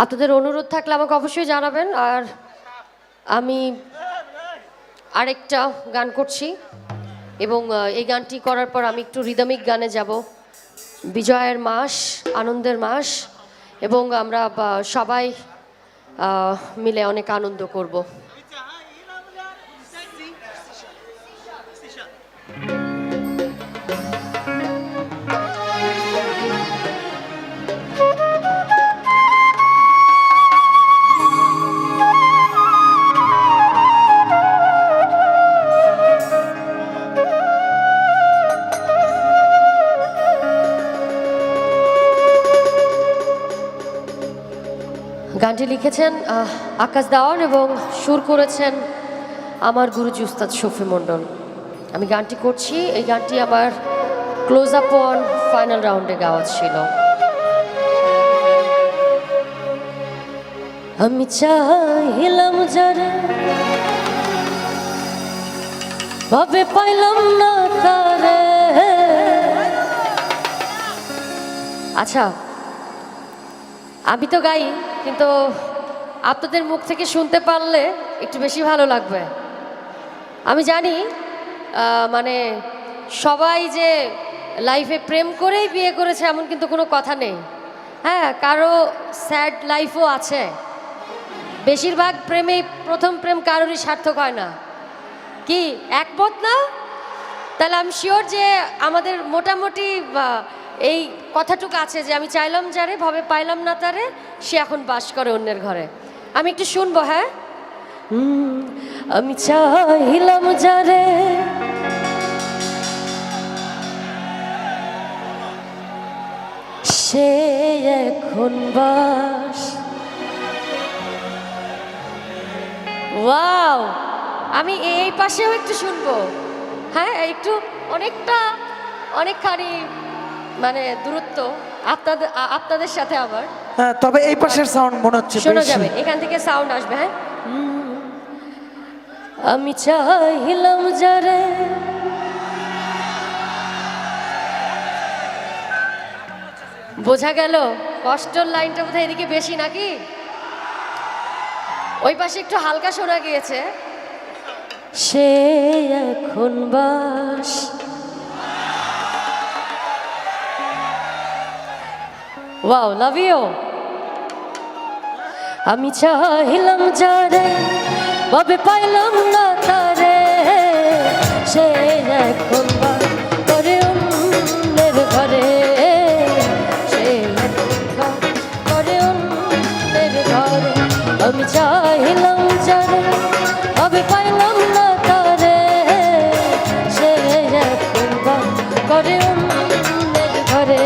আপনাদের অনুরোধ থাকলে আমাকে অবশ্যই জানাবেন। আর আমি আরেকটা গান করছি এবং এই গানটি করার পর আমি একটু রিদমিক গানে যাব। বিজয়ের মাস, আনন্দের মাস, এবং আমরা সবাই মিলে অনেক আনন্দ করব। গানটি লিখেছেন আকাশ দেওয়ান এবং সুর করেছেন আমার গুরুজি উস্তাদ শফি মণ্ডল। আমি গানটি করছি, এই গানটি আমার ক্লোজ আপ অন ফাইনাল রাউন্ডে গাওয়া ছিল। আমি চাইলাম যারে ভাবে পাইলাম না তারে। আচ্ছা, আমি তো গাই, কিন্তু আপনাদের মুখ থেকে শুনতে পারলে একটু বেশি ভালো লাগবে। আমি জানি মানে সবাই যে লাইফে প্রেম করেই বিয়ে করেছে এমন কিন্তু কোনো কথা নেই। হ্যাঁ, কারো স্যাড লাইফও আছে। বেশিরভাগ প্রেমেই প্রথম প্রেম কারোরই সার্থক হয় না। কি একমত না? তাহলে আমি শিওর যে আমাদের মোটামুটি এই কথাটুকু আছে যে আমি চাইলাম যারে ভাবে পাইলাম না তারে, সে এখন বাস করে অন্যের ঘরে। আমি একটু শুনবো। হ্যাঁ, আমি চাইলাম যারে সে এখন বাস। ওয়াও, আমি এই পাশেও একটু শুনবো। হ্যাঁ, একটু অনেকখানি মানে দূরত্ব আপনাদের সাথে আবার। হ্যাঁ, তবে এই পাশের সাউন্ড মনে হচ্ছে শোনা যাবে, এখান থেকে সাউন্ড আসবে। হ্যাঁ, আমি চাইলাম যারে বোঝা গেল কষ্টর লাইনটা বোধহয় এদিকে বেশি নাকি? ওই পাশে একটু হালকা শোনা গিয়েছে। সে এখন বাস। Wow, love you. আমি চাইলাম যারে ভাবে পাইলাম না তারে, সে এখন বাস করে অন্যের ঘরে। সে এখন বাস করে অন্যের ঘরে। আমি চাইলাম যারে ভাবে পাইলাম না তারে, সে এখন বাস করে অন্যের ঘরে।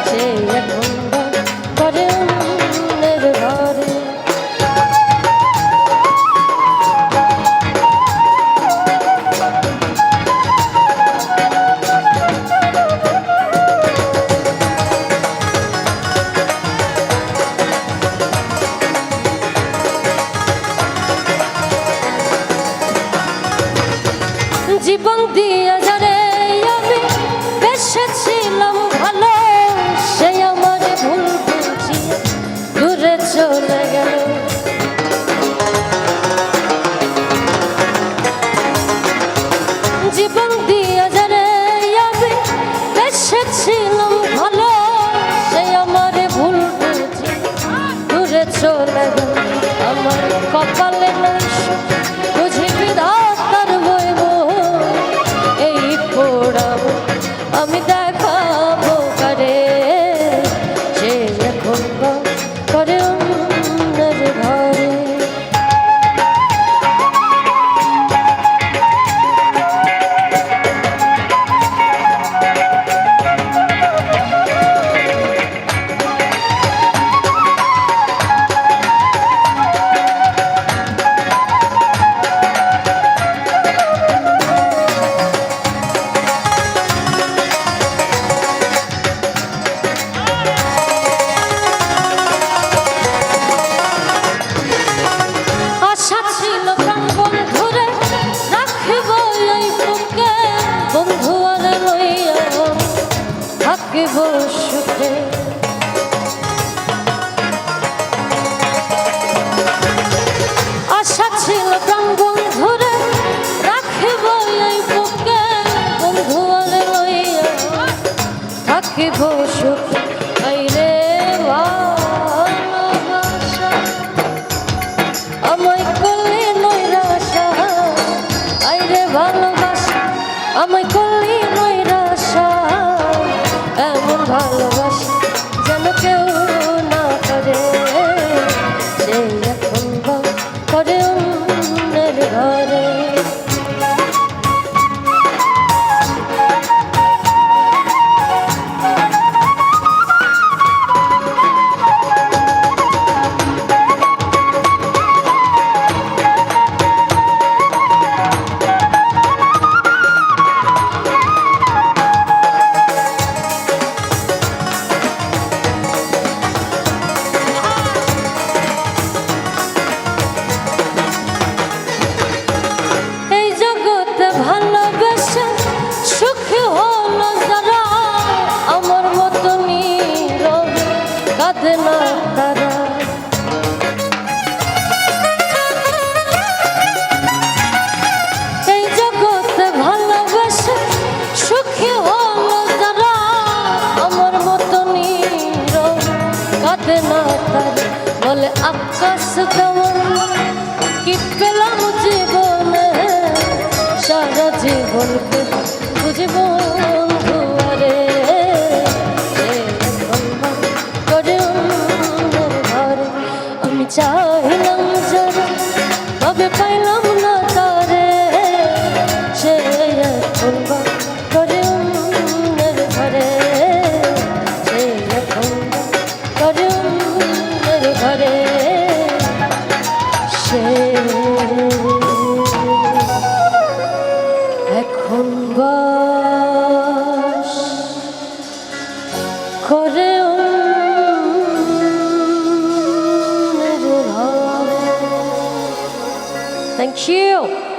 সে এখন বাস করে অন্যের ঘরে। জীবন দিয়া যারে আমি বেসেছিলাম ভালো, সে আমার ভুল বুঝিয়ে দূরে চলে গেল। জীবন দিয়া যারে আমি বেসেছিলাম ভালো, সে আমার ভুল বুঝিয়ে দূরে চলে গেল। আমার কপালে নাই বুঝি বিধাতার বইব, এই পোড়াবো আমি দেখাবো কারে। সে এখন বাস করে অন্যের ঘরে। সুখে রাখিব সুখ আইরে ভালোবাসা আমায় করলে নৈরাশা আইরে ভালোবাসা আমায় করলে নৈরাশা এমন ভালোবাসা যেন কেউ না করে সে এখন করে অন্যের ঘরে ভালোবেসে সুখী হলো যারা আমার মতো নীরব কাঁদে না তারা এই জগতে ভালোবেসে সুখী হলো যারা আমার মতো নীরব কাঁদে না তারা বলে আকাশ দেওয়ার কি পেলাম জীবনে সারা জীবনকে বুঝে বন্ধু আরে করে অন্যের ঘরে আমি চাইলাম যারা তবে পাইলাম না তারে সে এখন করে অন্যের ঘরে সে এখন করে অন্যের ঘরে সে এখন বাস করে অন্যের ঘরে। Thank you.